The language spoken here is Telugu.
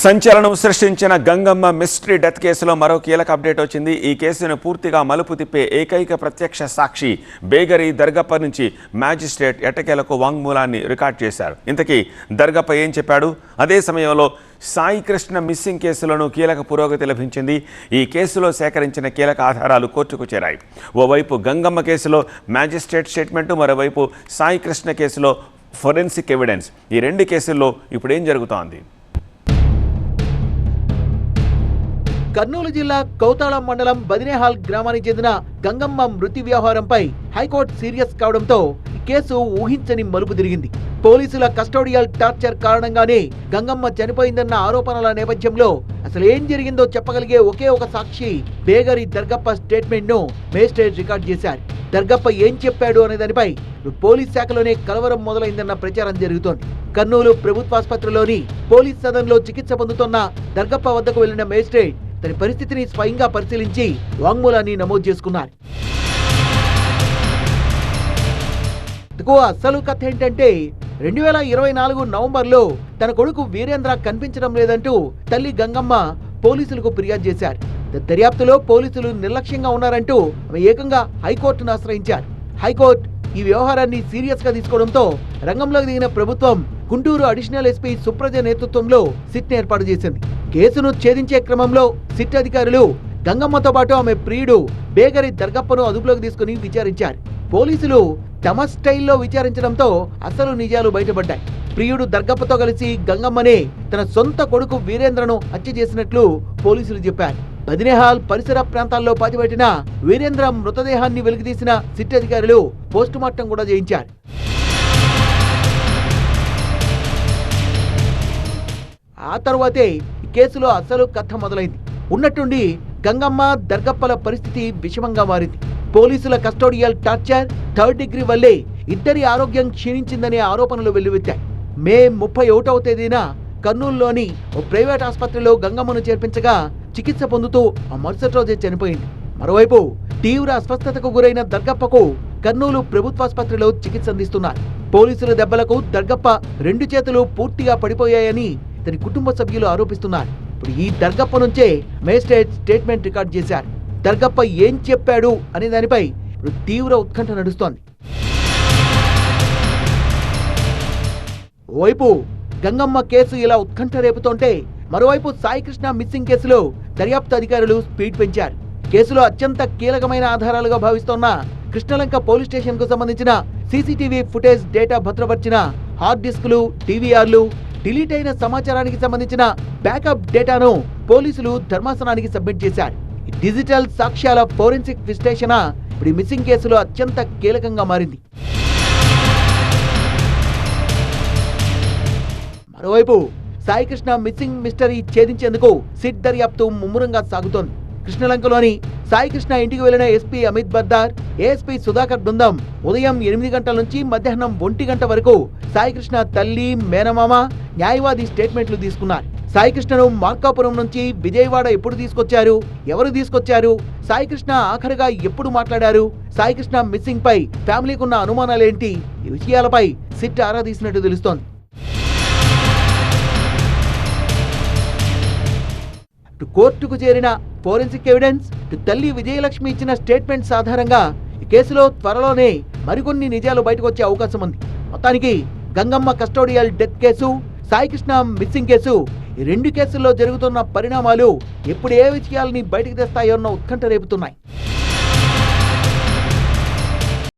సంచలనం సృష్టించిన గంగమ్మ మిస్టరీ డెత్ కేసులో మరో కీలక అప్డేట్ వచ్చింది. ఈ కేసును పూర్తిగా మలుపు తిప్పే ఏకైక ప్రత్యక్ష సాక్షి బేగరి దర్గప్ప నుంచి మ్యాజిస్ట్రేట్ ఎట్టకేలకు వాంగ్మూలాన్ని రికార్డ్ చేశారు. ఇంతకీ దర్గప్ప ఏం చెప్పాడు? అదే సమయంలో సాయి కృష్ణ మిస్సింగ్ కేసులోనూ కీలక పురోగతి లభించింది. ఈ కేసులో సేకరించిన కీలక ఆధారాలు కోర్టుకు చేరాయి. ఓవైపు గంగమ్మ కేసులో మ్యాజిస్ట్రేట్ స్టేట్మెంటు, మరోవైపు సాయి కృష్ణ కేసులో ఫోరెన్సిక్ ఎవిడెన్స్. ఈ రెండు కేసుల్లో ఇప్పుడు ఏం జరుగుతోంది? కర్నూలు జిల్లా కౌతాళ మండలం బదినేహాల్ గ్రామానికి చెందిన గంగమ్మ మృతి వ్యవహారంపై హైకోర్టు సీరియస్ కావడంతో ఈ కేసు ఊహించని మలుపు తిరిగింది. పోలీసుల కస్టోడియల్ టార్చర్ కారణంగానే గంగమ్మ చనిపోయిందన్న ఆరోపణల నేపథ్యంలో అసలు ఏం జరిగిందో చెప్పగలిగే ఒకే ఒక సాక్షి బేగరి దర్గప్ప స్టేట్మెంట్ ను మేజిస్ట్రేట్ రికార్డ్ చేశారు. దర్గప్ప ఏం చెప్పాడు అనే దానిపై పోలీస్ శాఖలోనే కలవరం మొదలైందన్న ప్రచారం జరుగుతోంది. కర్నూలు ప్రభుత్వాసుపత్రిలోని పోలీస్ సదన్లో చికిత్స పొందుతున్న దర్గప్ప వద్దకు వెళ్లిన మేజిస్ట్రేట్ తన పరిస్థితిని స్వయంగా పరిశీలించి వాంగ్మూలాన్ని నమోదు చేసుకున్నారు. అసలు కథ ఏంటంటే 2024 నవంబర్లో తన కొడుకు వీరేంద్ర కనిపించడం లేదంటూ తల్లి గంగమ్మ పోలీసులకు ఫిర్యాదు చేశారు. దర్యాప్తులో పోలీసులు నిర్లక్ష్యంగా ఉన్నారంటూ ఆమె ఏకంగా హైకోర్టును ఆశ్రయించారు. హైకోర్టు ఈ వ్యవహారాన్ని సీరియస్ గా తీసుకోవడంతో రంగంలోకి దిగిన ప్రభుత్వం గుంటూరు అడిషనల్ ఎస్పీ సుప్రజ నేతృత్వంలో సిట్ ఏర్పాటు చేసింది. కేసును ఛేదించే క్రమంలో సిట్ అధికారులు గంగమ్మతో పాటు ఆమె ప్రియుడు బేగరి దర్గప్పను అదుపులోకి తీసుకుని విచారించారు. పోలీసులు తమ స్టైల్లో విచారించడంతో అసలు నిజాలు బయటపడ్డాయి. ప్రియుడు దర్గప్పతో కలిసి గంగమ్మనే తన సొంత కొడుకు వీరేంద్రను హత్య చేసినట్లు పోలీసులు చెప్పారు. బదినేహాల్ పరిసర ప్రాంతాల్లో పాతిపెట్టిన వీరేంద్ర మృతదేహాన్ని వెలికితీసిన సిట్ అధికారులు పోస్టుమార్టం కూడా చేయించారు. ఆ తర్వాతే ఈ కేసులో అసలు కథ మొదలైంది. ఉన్నట్టుండి గంగమ్మ దర్గప్పల పరిస్థితి విషమంగా మారింది. పోలీసుల కస్టోడియల్ టార్చర్, థర్డ్ డిగ్రీ వల్లే ఇద్దరి ఆరోగ్యం క్షీణించిందనే ఆరోపణలు వెల్లువెత్తాయి. మే 31వ తేదీన కర్నూలులోని ఓ ప్రైవేట్ ఆసుపత్రిలో గంగమ్మను చేర్పించగా చికిత్స పొందుతూ ఆ మరుసటి రోజే చనిపోయింది. మరోవైపు తీవ్ర అస్వస్థతకు గురైన దర్గప్పకు కర్నూలు ప్రభుత్వాసుపత్రిలో చికిత్స అందిస్తున్నారు. పోలీసుల దెబ్బలకు దర్గప్ప 2 చేతులు పూర్తిగా పడిపోయాయని తన కుటుంబ సభ్యులు ఆరోపిస్తున్నారు. ఇప్పుడు ఈ దర్గప్ప నుంచే మేజిస్ట్రేట్ స్టేట్మెంట్ రికార్డ్ చేశారు. దర్గప్ప ఏం చెప్పాడు అనే దానిపై ఇప్పుడు తీవ్ర ఉత్కంఠ నడుస్తోంది. ఓవైపు గంగమ్మ కేసు ఇలా ఉత్కంఠ రేపుతుంటే మరోవైపు సాయి కృష్ణ మిస్సింగ్ కేసులో దర్యాప్తు అధికారులు స్పీడ్ పెంచారు. కేసులో అత్యంత కీలకమైన ఆధారాలుగా భావిస్తోన్న కృష్ణలంక పోలీస్ స్టేషన్ కు సంబంధించిన సీసీటీవీ ఫుటేజ్ డేటా భద్రపరిచిన హార్డ్ డిస్కులు, డివిఆర్లు, డిలీట్ అయిన సమాచారానికి సంబంధించిన బ్యాకప్ డేటాను పోలీసులు ధర్మాసనానికి సబ్మిట్ చేశారు. డిజిటల్ సాక్ష్యాల ఫోరెన్సిక్ విశ్లేషణ ఇప్పుడు ఈ మిస్సింగ్ కేసులో అత్యంత కీలకంగా మారింది. మరోవైపు సాయి కృష్ణ మిస్సింగ్ మిస్టరీ ఛేదించేందుకు సిట్ దర్యాప్తు ముమ్మరంగా సాగుతోంది. కృష్ణలంకలోని సాయి కృష్ణ ఇంటికి వెళ్లిన ఎస్పీ అమిత్ బర్దార్, ఏఎస్పీ సుధాకర్ బృందం ఉదయం 8 గంటల నుంచి మధ్యాహ్నం 1 గంట వరకు సాయి కృష్ణ తల్లి, మేనమామ, న్యాయవాది స్టేట్మెంట్లు తీసుకున్నారు. సాయి కృష్ణను మార్కాపురం నుంచి విజయవాడ ఎప్పుడు తీసుకొచ్చారు, ఎవరు తీసుకొచ్చారు, సాయి కృష్ణ ఆఖరిగా ఎప్పుడు మాట్లాడారు, సాయి కృష్ణ మిస్సింగ్ పై ఫ్యామిలీకి ఉన్న అనుమానాలేంటి, ఈ విషయాలపై సిట్ ఆరా తీసినట్టు తెలుస్తోంది. కోర్టుకు చేరిన ఫోరెన్సిక్ ఎవిడెన్స్, తల్లి విజయలక్ష్మి ఇచ్చిన స్టేట్మెంట్స్ ఆధారంగా ఈ కేసులో త్వరలోనే మరికొన్ని నిజాలు బయటకు వచ్చే అవకాశం ఉంది. మొత్తానికి Gangamma custodial death case, Sai Krishna missing case, ఈ 2 కేసుల్లో జరుగుతున్న పరిణామాలు ఎప్పుడు ఏ విషయాలని బయటకు తెస్తాయో ఉత్కంఠ రేపుతున్నాయి.